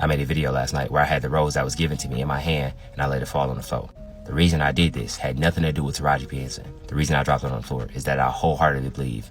I made a video last night where I had the rose that was given to me in my hand and I let it fall on the floor. The reason I did this had nothing to do with Taraji P. Henson. The reason I dropped it on the floor is that I wholeheartedly believe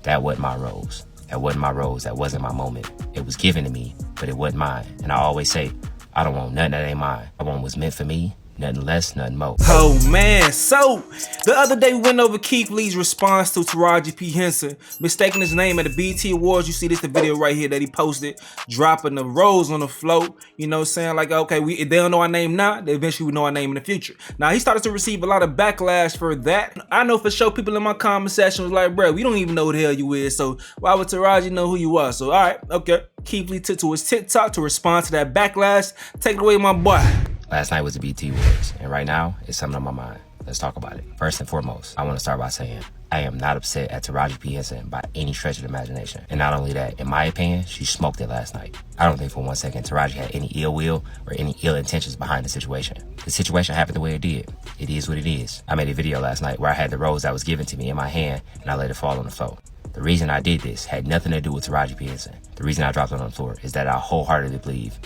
that wasn't my rose. That wasn't my rose. That wasn't my moment. It was given to me, but it wasn't mine. And I always say, I don't want nothing that ain't mine. I want what's meant for me. Nothing less, nothing more. Oh man, so the other day we went over Keith Lee's response to Taraji P. Henson mistaking his name at the BET Awards. You see this the video right here that he posted, dropping the rose on the float, you know, saying like, okay, if they don't know our name now, they eventually will know our name in the future. Now he started to receive a lot of backlash for that. I know for sure people in my comment section was like, bro, we don't even know who the hell you is, so why would Taraji know who you are? So all right, okay. Keith Lee took to his TikTok to respond to that backlash. Take it away, my boy. Last night was the BET Awards, and right now, it's something on my mind. Let's talk about it. First and foremost, I want to start by saying, I am not upset at Taraji P. Henson by any stretch of the imagination. And not only that, in my opinion, she smoked it last night. I don't think for one second Taraji had any ill will or any ill intentions behind the situation. The situation happened the way it did. It is what it is. I made a video last night where I had the rose that was given to me in my hand and I let it fall on the floor. The reason I did this had nothing to do with Taraji P. Henson. The reason I dropped it on the floor is that I wholeheartedly believe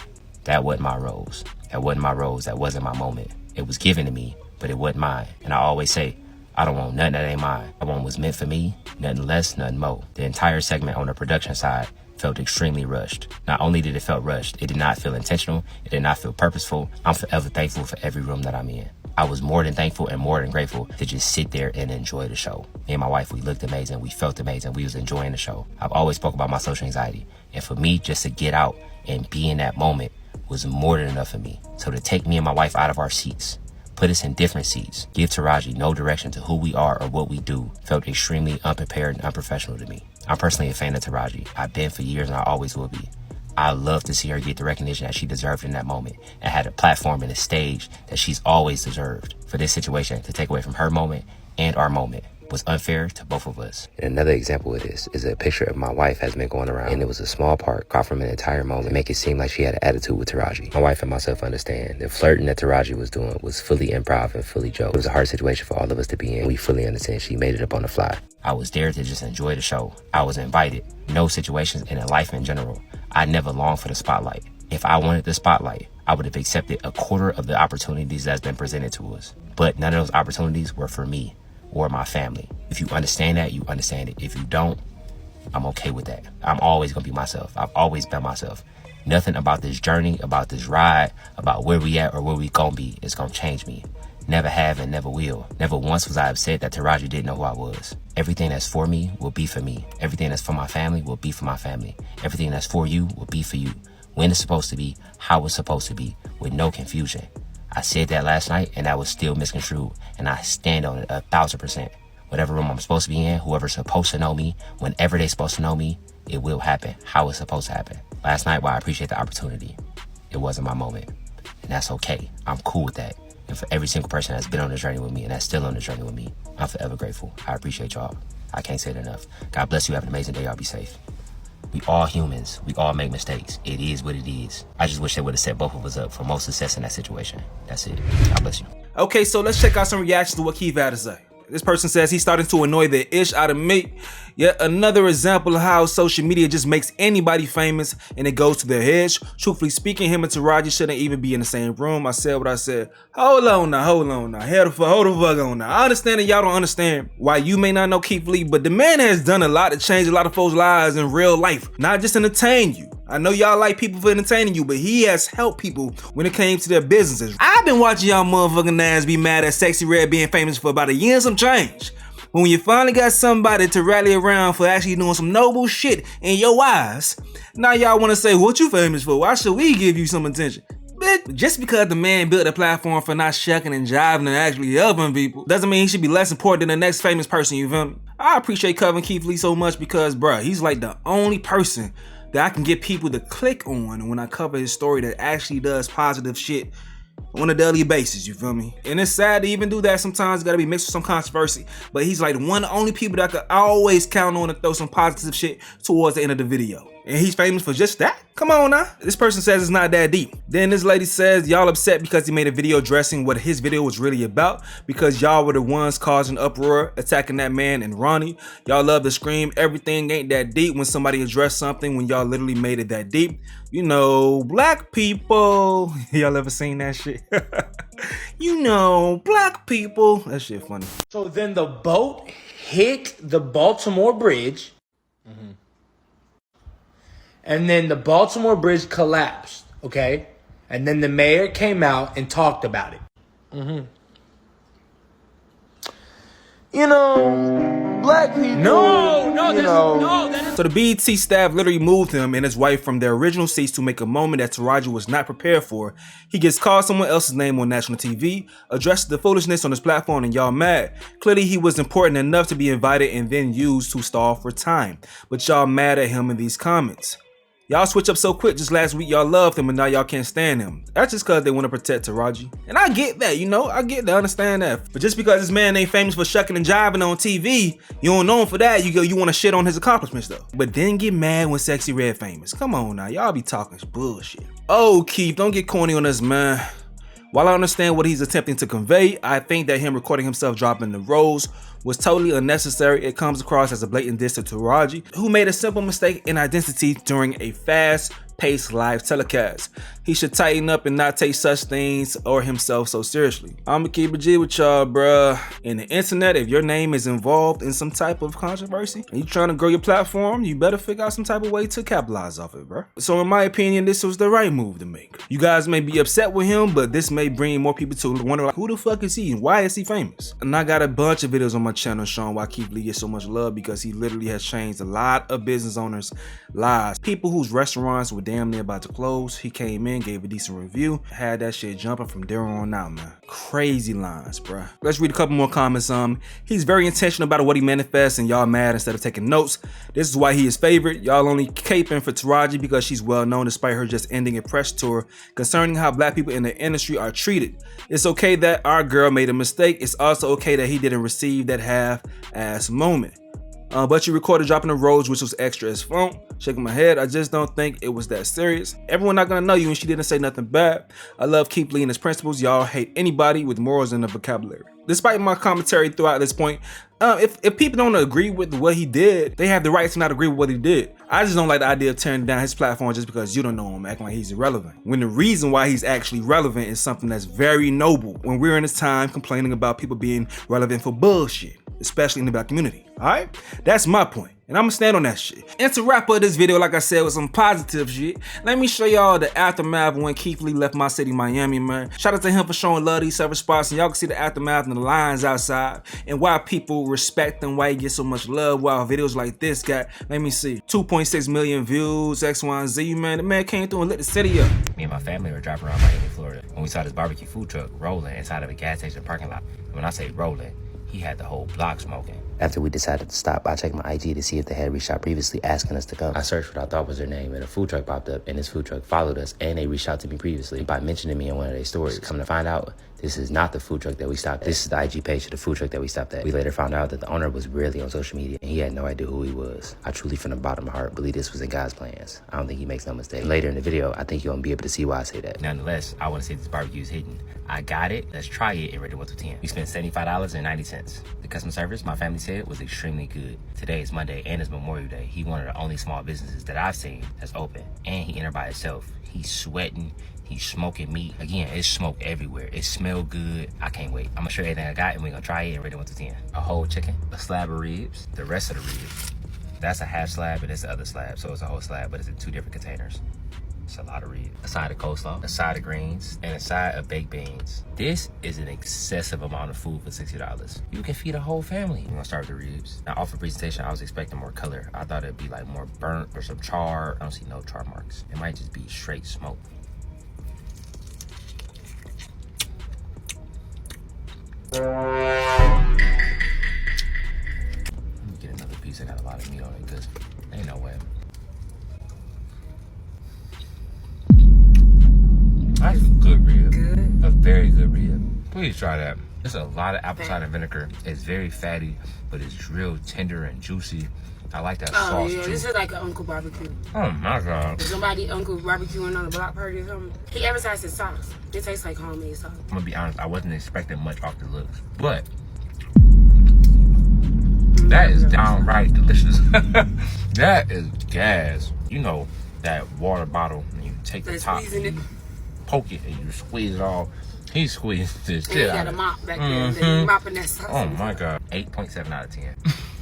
that wasn't my rose. That wasn't my rose. That wasn't my moment. It was given to me, but it wasn't mine. And I always say, I don't want nothing that ain't mine. I want what's meant for me, nothing less, nothing more. The entire segment on the production side felt extremely rushed. Not only did it feel rushed, it did not feel intentional. It did not feel purposeful. I'm forever thankful for every room that I'm in. I was more than thankful and more than grateful to just sit there and enjoy the show. Me and my wife, we looked amazing. We felt amazing. We was enjoying the show. I've always spoke about my social anxiety. And for me, just to get out and be in that moment was more than enough for me. So to take me and my wife out of our seats, put us in different seats, give Taraji no direction to who we are or what we do, felt extremely unprepared and unprofessional to me. I'm personally a fan of Taraji. I've been for years and I always will be. I love to see her get the recognition that she deserved in that moment and had a platform and a stage that she's always deserved. For this situation to take away from her moment and our moment was unfair to both of us. And another example of this is a picture of my wife has been going around, and it was a small part caught from an entire moment to make it seem like she had an attitude with Taraji. My wife and myself understand the flirting that Taraji was doing was fully improv and fully joke. It was a hard situation for all of us to be in. We fully understand she made it up on the fly. I was there to just enjoy the show. I was invited. No situations and in life in general. I never longed for the spotlight. If I wanted the spotlight, I would have accepted a quarter of the opportunities that's been presented to us. But none of those opportunities were for me or my family. If you understand that, you understand it. If you don't, I'm okay with that. I'm always gonna be myself. I've always been myself. Nothing about this journey, about this ride, about where we at or where we gonna be is gonna change me. Never have and never will. Never once was I upset that Taraji didn't know who I was. Everything that's for me will be for me. Everything that's for my family will be for my family. Everything that's for you will be for you. When it's supposed to be, how it's supposed to be, with no confusion. I said that last night and that was still misconstrued, and I stand on it 1,000%. Whatever room I'm supposed to be in, whoever's supposed to know me, whenever they're supposed to know me, it will happen how it's supposed to happen. Last night, while I appreciate the opportunity, it wasn't my moment, and that's okay. I'm cool with that. And for every single person that's been on this journey with me and that's still on this journey with me, I'm forever grateful. I appreciate y'all. I can't say it enough. God bless you. Have an amazing day. Y'all be safe. We all humans. We all make mistakes. It is what it is. I just wish they would have set both of us up for more success in that situation. That's it. God bless you. Okay, so let's check out some reactions to what Keith had to say. This person says he's starting to annoy the ish out of me. Yet another example of how social media just makes anybody famous and it goes to their heads. Truthfully speaking, him and Taraji shouldn't even be in the same room. I said what I said. Hold on now. Hold the fuck on now. I understand that y'all don't understand why you may not know Keith Lee, but the man has done a lot to change a lot of folks' lives in real life, not just entertain you. I know y'all like people for entertaining you, but he has helped people when it came to their businesses. I've been watching y'all motherfucking ass be mad at Sexy Red being famous for about a year and some change. But when you finally got somebody to rally around for actually doing some noble shit in your eyes, now y'all want to say, what you famous for? Why should we give you some attention? But just because the man built a platform for not shucking and jiving and actually helping people doesn't mean he should be less important than the next famous person, you feel me? I appreciate covering Keith Lee so much because, bruh, he's like the only person that I can get people to click on when I cover his story that actually does positive shit on a daily basis, you feel me? And it's sad to even do that sometimes. It's gotta be mixed with some controversy. But he's like one of the only people that I could always count on to throw some positive shit towards the end of the video. And he's famous for just that? Come on now. This person says it's not that deep. Then this lady says y'all upset because he made a video addressing what his video was really about because y'all were the ones causing uproar, attacking that man and Ronnie. Y'all love to scream everything ain't that deep when somebody addressed something when y'all literally made it that deep. You know, black people. Y'all ever seen that shit? You know, black people. That shit funny. So then the boat hit the Baltimore Bridge. And then the Baltimore Bridge collapsed, okay? And then the mayor came out and talked about it. You know, black people. So the BET staff literally moved him and his wife from their original seats to make a moment that Taraji was not prepared for. He gets called someone else's name on national TV, addresses the foolishness on his platform, and y'all mad. Clearly he was important enough to be invited and then used to stall for time. But y'all mad at him in these comments. Y'all switch up so quick. Just last week y'all loved him and now y'all can't stand him. That's just cause they want to protect Taraji. And I get that, you know, I understand that. But just because this man ain't famous for shucking and jiving on TV, you don't know him for that, you want to shit on his accomplishments though. But then get mad when Sexy Red famous. Come on now, y'all be talking bullshit. Oh, Keith, don't get corny on us, man. While I understand what he's attempting to convey, I think that him recording himself dropping the rose was totally unnecessary. It comes across as a blatant diss to Taraji, who made a simple mistake in identity during a fast-paced live telecast. He should tighten up and not take such things or himself so seriously. I'ma keep it G with y'all, bruh. In the internet, if your name is involved in some type of controversy and you trying to grow your platform, you better figure out some type of way to capitalize off it, bruh. So in my opinion, this was the right move to make. You guys may be upset with him, but this may bring more people to wonder, like, who the fuck is he and why is he famous? And I got a bunch of videos on my channel showing why Keith Lee gets so much love, because he literally has changed a lot of business owners' lives. People whose restaurants were damn near about to close, he came in, gave a decent review, had that shit jumping from there on out, man. Crazy lines, bruh. Let's read a couple more comments. He's very intentional about what he manifests and y'all mad instead of taking notes. This is why he is favored. Y'all only caping for Taraji because she's well known despite her just ending a press tour concerning how black people in the industry are treated. It's okay that our girl made a mistake. It's also okay that he didn't receive that half-ass moment. But you recorded dropping the rose, which was extra as funk. Shaking my head, I just don't think it was that serious. Everyone not gonna know you and she didn't say nothing bad. I love Keith Lee and his principles. Y'all hate anybody with morals and a vocabulary. Despite my commentary throughout this point, if people don't agree with what he did, they have the right to not agree with what he did. I just don't like the idea of tearing down his platform just because you don't know him, acting like he's irrelevant. When the reason why he's actually relevant is something that's very noble. When we're in this time complaining about people being relevant for bullshit, especially in the black community. Alright? That's my point. And I'm gonna stand on that shit. And to wrap up this video, like I said, with some positive shit, let me show y'all the aftermath when Keith Lee left my city, Miami, man. Shout out to him for showing love to these several spots, and y'all can see the aftermath and the lines outside, and why people respect him, why he gets so much love, while videos like this got, let me see, 2.6 million views, X, Y, and Z, man. The man came through and lit the city up. Me and my family were driving around Miami, Florida, when we saw this barbecue food truck rolling inside of a gas station parking lot. When I say rolling, he had the whole block smoking. After we decided to stop, I checked my IG to see if they had reached out previously asking us to come. I searched what I thought was their name, and a food truck popped up, and this food truck followed us, and they reached out to me previously by mentioning me in one of their stories. Come to find out, this is not the food truck that we stopped at. This is the IG page of the food truck that we stopped at. We later found out that the owner was rarely on social media, and he had no idea who he was. I truly, from the bottom of my heart, believe this was in God's plans. I don't think he makes no mistake. Later in the video, I think you'll be able to see why I say that. Nonetheless, I want to see if this barbecue is hidden. I got it. Let's try it and rate it 1 to 10. We spent $75.90. The customer service, my family said, was extremely good. Today is Monday and it's Memorial Day. He one of the only small businesses that I've seen that's open, and he entered by himself. He's sweating. He's smoking meat. Again, it's smoke everywhere. It smelled good. I can't wait. I'm gonna show you everything I got, and we're gonna try it and rate it 1 to 10. A whole chicken, a slab of ribs, the rest of the ribs. That's a half slab and it's the other slab, so it's a whole slab, but it's in 2 different containers. It's a lot of ribs. A side of coleslaw, a side of greens, and a side of baked beans. This is an excessive amount of food for $60. You can feed a whole family. We're gonna start with the ribs. Now, off the presentation, I was expecting more color. I thought it'd be like more burnt or some char. I don't see no char marks. It might just be straight smoke. Let me get another piece. I got a lot of meat on it because ain't no way. That's a good rib. Good? A very good rib. Please try that. There's a lot of apple cider vinegar. It's very fatty, but it's real tender and juicy. I like that Oh, sauce yeah, too. this is like an Uncle Barbecue. Oh my god. If somebody Uncle barbecuing on the block party or something, he advertised his sauce. It tastes like homemade sauce. I'm gonna be honest, I wasn't expecting much off the looks, but that is downright delicious. That is gas. You know that water bottle, and you take the Like top, squeezing and it. you poke it, and you squeeze it all. He squeezed this And he shit got out a of it. mop back there. Then he mopping that sauce. Oh my god, 8.7 out of 10.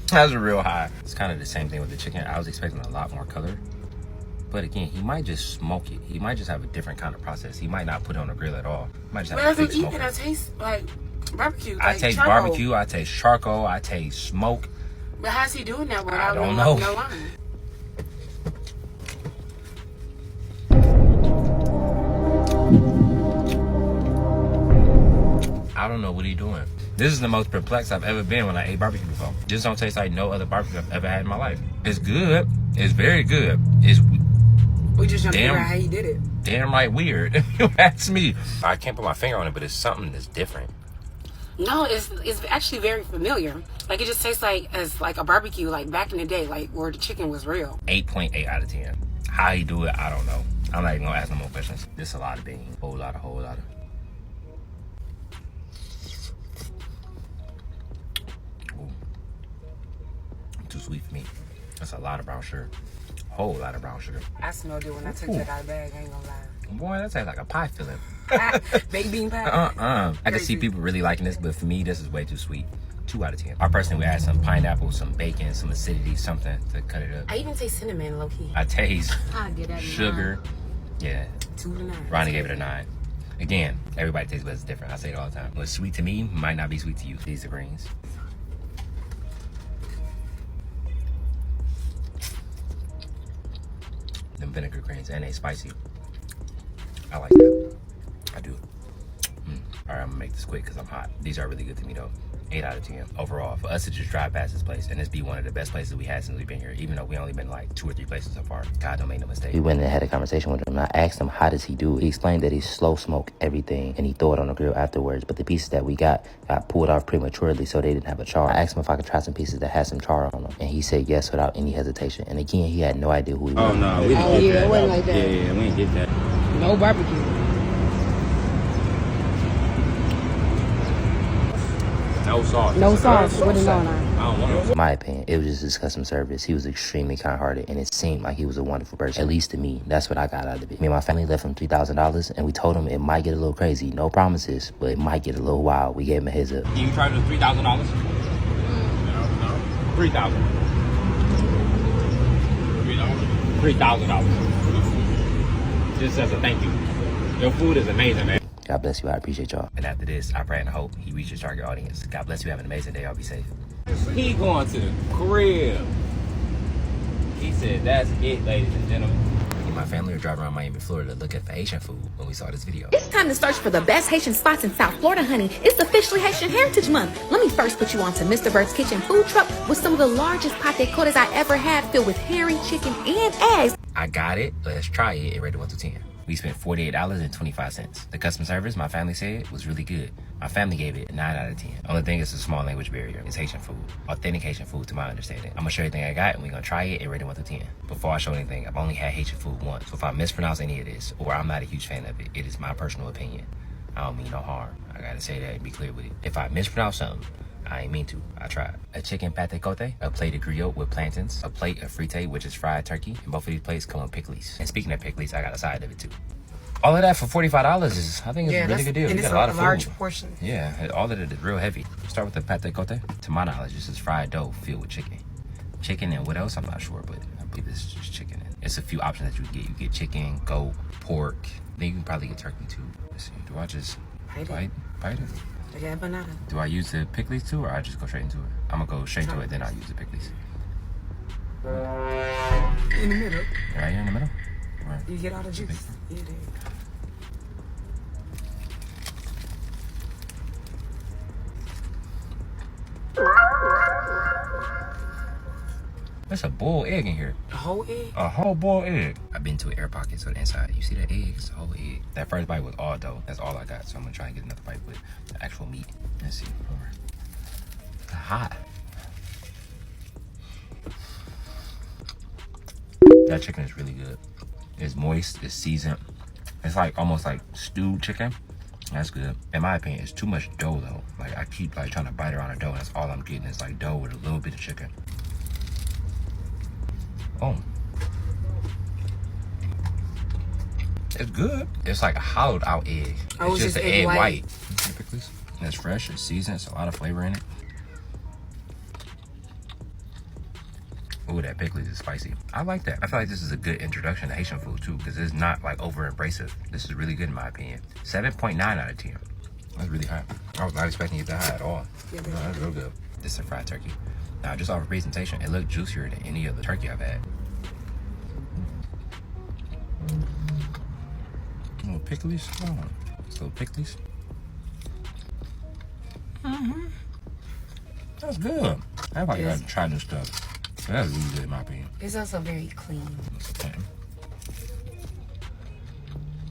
That's a real high. It's kind of the same thing with the chicken. I was expecting a lot more color. But again, he might just smoke it. He might just have a different kind of process. He might not put it on the grill at all. He might just But have as a I'm big eating, smoker. I taste like barbecue. I Like taste charcoal. barbecue, I taste charcoal, I taste smoke. But how's he doing that without I don't no know. line? I don't know what he's doing. This is the most perplexed I've ever been when I ate barbecue before. This don't taste like no other barbecue I've ever had in my life. It's good. It's very good. It's We just trying to figure Damn. out how he did it. damn right weird. If you ask me. I can't put my finger on it, but it's something that's different. No, it's actually very familiar. Like it just tastes like as like a barbecue, like back in the day, like where the chicken was real. 8.8 out of 10. How he do it, I don't know. I'm not even gonna ask no more questions. This a lot of beans. Whole lot of. Ooh. Too sweet for me. That's a lot of brown sugar. Whole lot of brown sugar. I smelled it when I took that out of the bag. I ain't gonna lie. Boy, that tastes like a pie filling. Baked bean pie. I can see people really liking this, but for me, this is way too sweet. 2 out of 10. I personally would add some pineapple, some bacon, some acidity, something to cut it up. I even taste cinnamon low key. I taste I get that sugar. Yeah, 2 to 9. Ronnie gave it a 9. Again, everybody tastes buds different. I say it all the time. What's sweet to me might not be sweet to you. These are greens. Them vinegar greens, and they spicy. I like that. I do. All right, I'm gonna make this quick because I'm hot. These are really good to me though. 8 out of 10 overall. For us to just drive past this place and this be one of the best places we had since we've been here, even though we only been like 2 or 3 places so far. God, don't make no mistake. We went and had a conversation with him. I asked him, how does he do it? He explained that he slow smoke everything and he throw it on the grill afterwards. But the pieces that we got pulled off prematurely, so they didn't have a char. I asked him if I could try some pieces that had some char on them, and he said yes without any hesitation. And again, he had no idea who he was. Oh no, we didn't get yeah, that. it wasn't like that. Yeah, we didn't get that. No barbecue. No sauce. No sauce. What is going on? I don't want no sauce. In my opinion, it was just his customer service. He was extremely kind-hearted, and it seemed like he was a wonderful person. At least to me, that's what I got out of it. Me and my family left him $3,000, and we told him it might get a little crazy. No promises, but it might get a little wild. We gave him a heads up. Can you charge us $3,000? No. $3,000. $3,000. Just as a thank you. Your food is amazing, man. God bless you. I appreciate y'all. And after this, I pray and hope he reaches his target audience. God bless you. Have an amazing day. Y'all be safe. He going to the crib. He said, that's it, ladies and gentlemen. Me and my family were driving around Miami, Florida to look at the Haitian food when we saw this video. It's time to search for the best Haitian spots in South Florida, honey. It's officially Haitian Heritage Month. Let me first put you on to Mr. Bird's Kitchen food truck with some of the largest pate cotes I ever had, filled with herring, chicken, and eggs. I got it. Let's try it. It rated 1 to 10. We spent $48.25. The customer service, my family said, was really good. My family gave it a 9 out of 10. Only thing is a small language barrier. It's Haitian food. Authentic Haitian food to my understanding. I'm gonna show you everything I got and we're gonna try it and rate it 1 to 10. Before I show anything, I've only had Haitian food once. So if I mispronounce any of this or I'm not a huge fan of it, it is my personal opinion. I don't mean no harm. I gotta say that and be clear with it. If I mispronounce something, I ain't mean to. I tried. A chicken pate cote, a plate of griot with plantains, a plate of frite, which is fried turkey, and both of these plates come with pickles. And speaking of pickles, I got a side of it too. All of that for $45 is, I think, it's a really good deal. And You it's got a lot of large food. portion. Yeah, all of it is real heavy. Start with the pate cote. To my knowledge, this is fried dough filled with chicken. Chicken and what else? I'm not sure, but I believe this is just chicken. It's a few options that you get. You get chicken, goat, pork. Then you can probably get turkey too. Let's see. Do I just bite it? Yeah, banana. Do I use the pickles too, or I just go straight into it? I'm gonna go straight to it, then I'll use the pickles. In the middle. Right here in the middle? Or- You get all the juice. Yeah, there you go. There's a boiled egg in here. A whole egg? A whole boiled egg. I've been to an air pocket, so the inside, you see that egg? It's a whole egg. That first bite was all dough. That's all I got. So I'm gonna try and get another bite with the actual meat. Let's see. It's hot. That chicken is really good. It's moist, it's seasoned. It's like almost like stewed chicken. That's good. In my opinion, it's too much dough though. Like I keep like trying to bite around the dough and that's all I'm getting is like dough with a little bit of chicken. Oh. It's good. It's like a hollowed out egg. Oh, it's just just the egg egg white. white. Pickles. It's fresh, it's seasoned, it's a lot of flavor in it. Ooh, that pickles is spicy. I like that. I feel like this is a good introduction to Haitian food too, because it's not like over abrasive. This is really good in my opinion. 7.9 out of 10. That's really high. I was not expecting it that high at all. No, that's real good. This is a fried turkey. Now, just off of presentation, it looked juicier than any other turkey I've had. Little pickles. Oh, just little pickles. That's good. Everybody got to try new stuff. That's really good in my opinion. It's also very clean. Okay.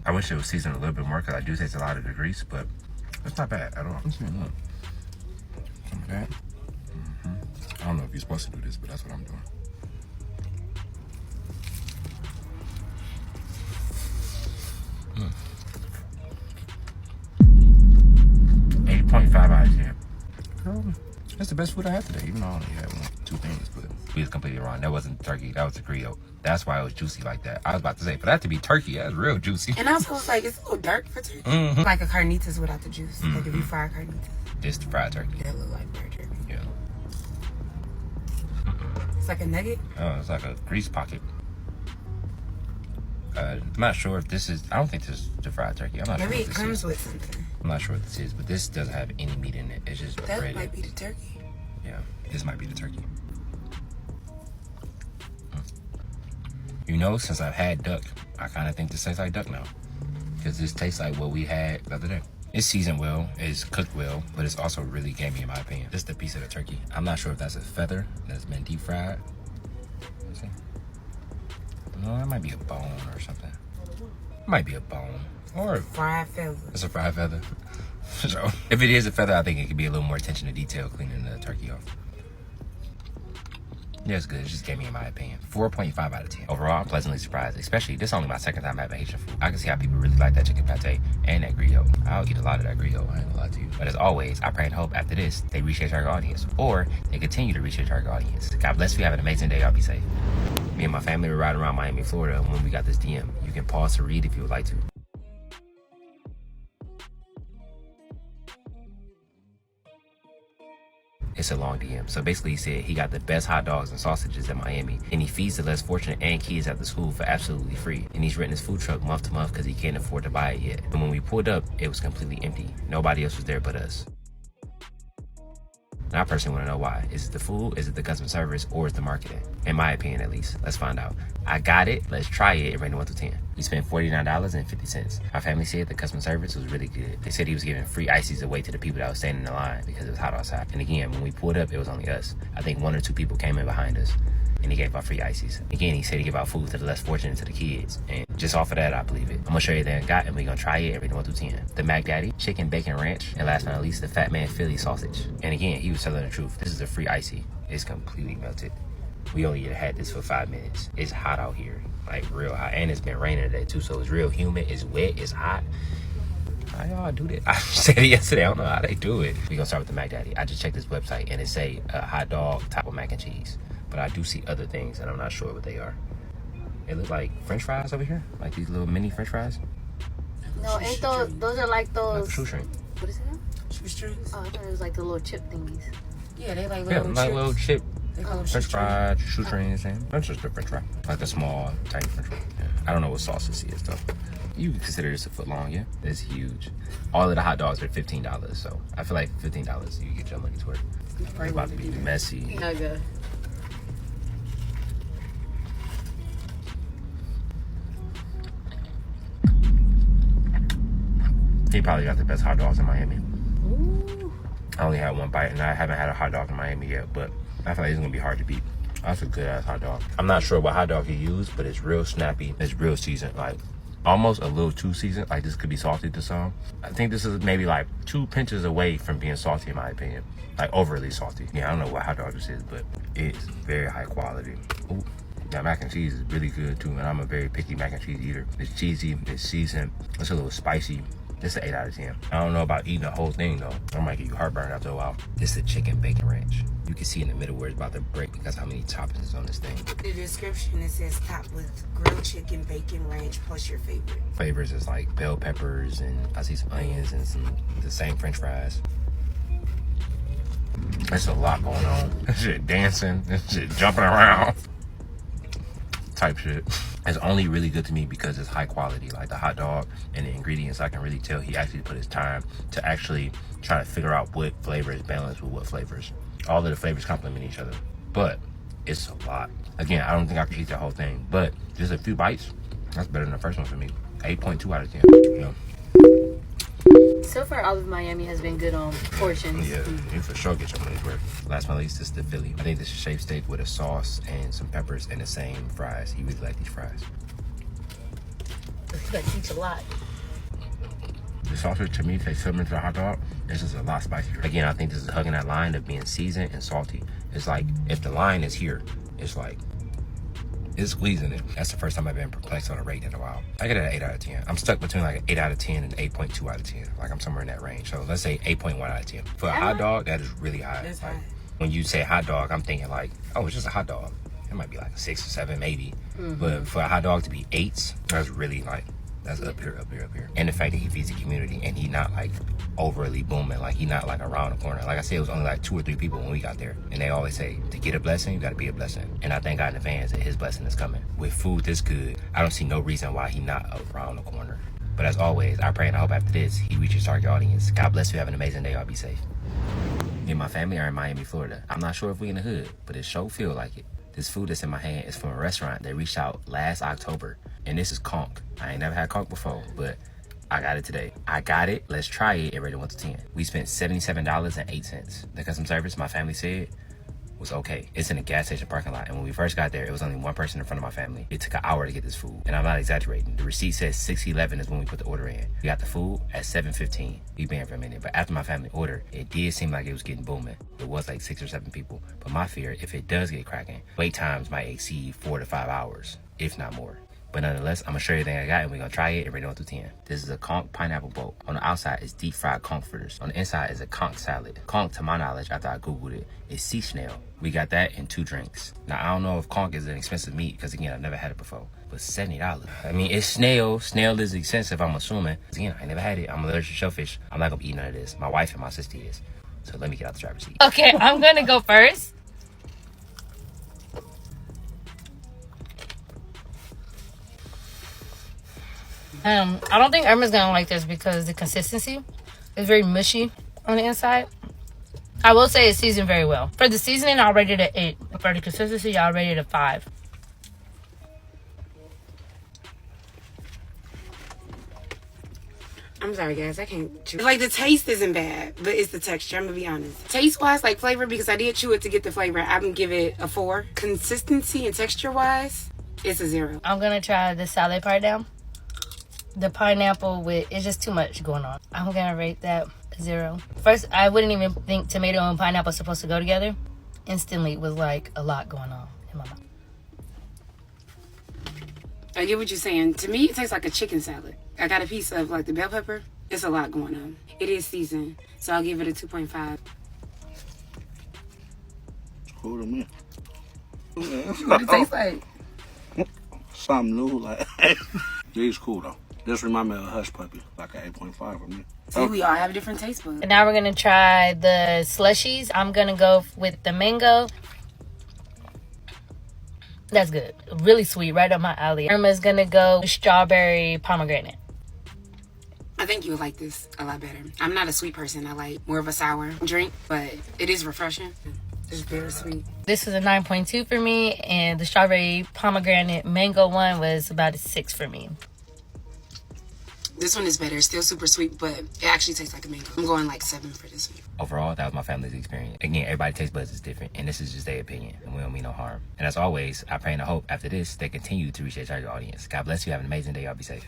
I wish it was seasoned a little bit more because I do taste a lot of the grease, but it's not bad at all. Let's see, look. Some of that. I don't know if you're supposed to do this, but that's what I'm doing. Mm. 8.5 out of 10. Girl, that's the best food I had today, even though I only had 2 things, but we was completely wrong. That wasn't turkey, that was the griot. That's why it was juicy like that. I was about to say, for that to be turkey, that's real juicy. And also, it's like, it's a little dark for turkey. Like a carnitas without the juice. Like if you fry carnitas. This the fried turkey. That look like fried turkey. Yeah. It's like a nugget. Oh, it's like a grease pocket. I'm not sure if this is, I don't think this is the fried turkey. I'm not Maybe sure it what this comes is. with something. I'm not sure what this is, but this doesn't have any meat in it. It's just That breaded. might be the turkey. Yeah, this might be the turkey. You know, since I've had duck, I kind of think this tastes like duck now. Because this tastes like what we had the other day. It's seasoned well, it's cooked well, but it's also really gamey in my opinion. Just a piece of the turkey. I'm not sure if that's a feather that's been deep fried. Let's see. No, that might be a bone or something. It might be a bone. Or Fried feather. it's a fried feather. So, if it is a feather, I think it could be a little more attention to detail cleaning the turkey off. Yeah, it's good. It just gave me, in my opinion, 4.5 out of 10. Overall, I'm pleasantly surprised. Especially, this is only my second time having Haitian food. I can see how people really like that chicken pate and that griot. I'll eat a lot of that griot. I ain't gonna lie to you. But as always, I pray and hope after this, they reach their target audience. Or they continue to reach their target audience. God bless you. Have an amazing day. Y'all be safe. Me and my family were riding around Miami, Florida when we got this DM. You can pause to read if you would like to. It's a long DM. So basically he said he got the best hot dogs and sausages in Miami, and he feeds the less fortunate and kids at the school for absolutely free. And he's renting his food truck month to month because he can't afford to buy it yet. And when we pulled up, it was completely empty. Nobody else was there but us. And I personally want to know why. Is it the food, is it the customer service, or is it the marketing? In my opinion, at least. Let's find out. I got it. Let's try it. It rated 1 through 10. We spent $49.50. Our family said the customer service was really good. They said he was giving free ices away to the people that was standing in the line because it was hot outside. And again, when we pulled up, it was only us. I think 1 or 2 people came in behind us, and he gave out free ices. Again, he said he gave out food to the less fortunate, to the kids. And just off of that, I believe it. I'm gonna show you everything I got, and we're gonna try it and rate it 1 through 10. The Mac Daddy, chicken bacon ranch, and last but not least, the Fat Man Philly sausage. And again, he was telling the truth. This is a free icy. It's completely melted. We only had this for 5 minutes. It's hot out here, like real hot. And it's been raining today too, so it's real humid, it's wet, it's hot. How y'all do that? I said it yesterday, I don't know how they do it. We're gonna start with the Mac Daddy. I just checked this website and it say a hot dog topped with mac and cheese. But I do see other things and I'm not sure what they are. It look like French fries over here, like these little mini French fries. No, ain't those are like Like those. a shoestring. What is that? Oh, I thought it was like the little chip thingies. Yeah, they like Yeah, little like chips. little chip They call them French shoestrings. fries, shoestrings, and that's just a French fry. Like a small, tiny French fry. Yeah. I don't know what sauce this is though. You can consider this a foot long, yeah? It's huge. All of the hot dogs are $15, so I feel like $15 you get your money's worth. It's about to be messy. Okay. He probably got the best hot dogs in Miami. I only had 1 bite, and I haven't had a hot dog in Miami yet, but I feel like it's gonna be hard to beat. That's a good ass hot dog. I'm not sure what hot dog he used, but it's real snappy. It's real seasoned, like almost a little too seasoned. Like this could be salty to some. I think this is maybe like 2 pinches away from being salty in my opinion. Like overly salty. Yeah, I don't know what hot dog this is, but it's very high quality. Ooh, That mac and cheese is really good too, and I'm a very picky mac and cheese eater. It's cheesy, it's seasoned, it's a little spicy. It's an 8 out of 10. I don't know about eating the whole thing though. I might give you heartburn after a while. This is a chicken bacon ranch. You can see in the middle where it's about to break because how many toppings is on this thing. The description, it says topped with grilled chicken, bacon ranch, plus your favorite. Flavors is like bell peppers, and I see some onions and the same french fries. There's a lot going on. This shit dancing, this shit jumping around. Type shit. It's only really good to me because it's high quality. Like the hot dog and the ingredients, I can really tell he actually put his time to actually try to figure out what flavor is balanced with what flavors. All of the flavors complement each other, but it's a lot. Again, I don't think I could eat the whole thing, but just a few bites, that's better than the first one for me. 8.2 out of 10. Yeah. So far, all of Miami has been good on portions. Yeah, you for sure get your money's worth. Last but not least, this is the Philly. I think this is shaved steak with a sauce and some peppers and the same fries. He really like these fries. You gotta teach a lot. The sausage to me tastes similar to the hot dog. It's just a lot spicier. Again, I think this is hugging that line of being seasoned and salty. It's like if the line is here, it's like it's squeezing it. That's the first time I've been perplexed on a rate in a while. I get it at 8 out of 10. I'm stuck between like an 8 out of 10 and 8.2 out of 10. Like I'm somewhere in that range. So let's say 8.1 out of 10. For a hot dog, that is really high. That's like, high. when you say hot dog, I'm thinking like, oh, it's just a hot dog. It might be like a 6 or 7 maybe. But for a hot dog to be 8s, that's really like, that's up here, up here, up here. And the fact that he feeds the community and he not like overly booming, like he not like around the corner. Like I said, it was only like 2 or 3 people when we got there. And they always say, to get a blessing, you gotta be a blessing. And I thank God in advance that his blessing is coming. With food this good, I don't see no reason why he not around the corner. But as always, I pray and I hope after this, he reaches target audience. God bless you, have an amazing day, y'all be safe. Me and my family are in Miami, Florida. I'm not sure if we in the hood, but it sure feel like it. This food that's in my hand is from a restaurant that reached out last October. And this is Conch. I ain't never had Conch before, but I got it today. I got it. Let's try it. It rated 1 to 10. We spent $77.08. The customer service, my family said, was okay. It's in a gas station parking lot. And when we first got there, it was only 1 person in front of my family. It took an hour to get this food. And I'm not exaggerating. The receipt says 6:11 is when we put the order in. We got the food at 7:15. We've been here for a minute. But after my family ordered, it did seem like it was getting booming. It was like 6 or 7 people. But my fear, if it does get cracking, wait times might exceed 4 to 5 hours, if not more. But nonetheless, I'm gonna show you everything I got and we're gonna try it and rate it 1 to 10. This is a conch pineapple boat. On the outside is deep fried conch fritters. On the inside is a conch salad. Conch, to my knowledge, after I Googled it, is sea snail. We got that and 2 drinks. Now, I don't know if conch is an expensive meat because, again, I've never had it before. But $70. I mean, it's snail. Snail is expensive, I'm assuming. Again, I never had it. I'm allergic to shellfish. I'm not gonna be eating none of this. My wife and my sister is. So let me get out the driver's seat. Okay, I'm gonna go first. I don't think Irma's gonna like this because the consistency is very mushy on the inside. I will say it's seasoned very well. For the seasoning, I'll rate it at 8. For the consistency, I'll rate it at 5. I'm sorry, guys. I can't chew. Like, the taste isn't bad, but it's the texture. I'm gonna be honest. Taste-wise, like flavor, because I did chew it to get the flavor, I'm gonna give it a 4. Consistency and texture-wise, it's a 0. I'm gonna try the salad part now. The pineapple it's just too much going on. I'm gonna rate that 0. First, I wouldn't even think tomato and pineapple are supposed to go together. Instantly, it was like a lot going on in my mouth. I get what you're saying. To me, it tastes like a chicken salad. I got a piece of like the bell pepper. It's a lot going on. It is seasoned, so I'll give it a 2.5. Cool to me. What it tastes like? Something new, like these cool though. This remind me of a hush puppy, like an 8.5 for me. See, we all have different taste buds. And now we're gonna try the slushies. I'm gonna go with the mango. That's good. Really sweet, right up my alley. Irma's gonna go with strawberry pomegranate. I think you would like this a lot better. I'm not a sweet person. I like more of a sour drink, but it is refreshing. It's very sweet. This was a 9.2 for me, and the strawberry pomegranate mango one was about a 6 for me. This one is better. It's still super sweet, but it actually tastes like a mango. I'm going like 7 for this one. Overall, that was my family's experience. Again, everybody's taste buds is different, and this is just their opinion, and we don't mean no harm. And as always, I pray and I hope after this, they continue to reach their target audience. God bless you. Have an amazing day. Y'all be safe.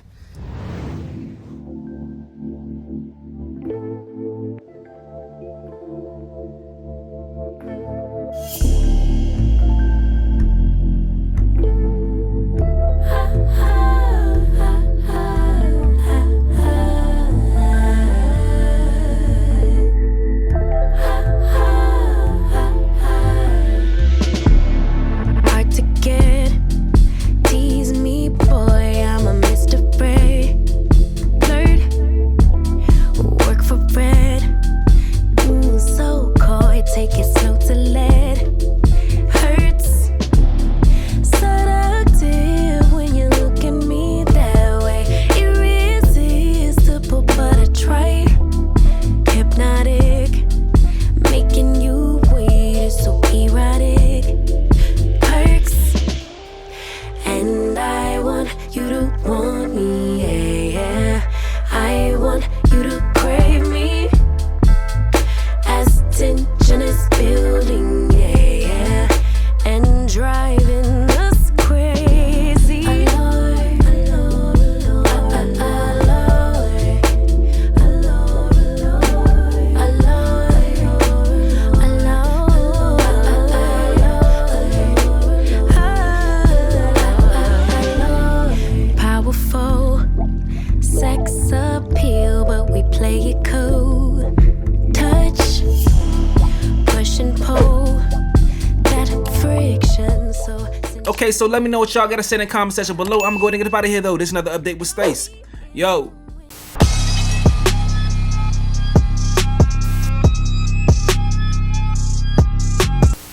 Okay, so let me know what y'all gotta say in the comment section below. I'm gonna go ahead and get up out of here though. This is another update with Stace. Yo.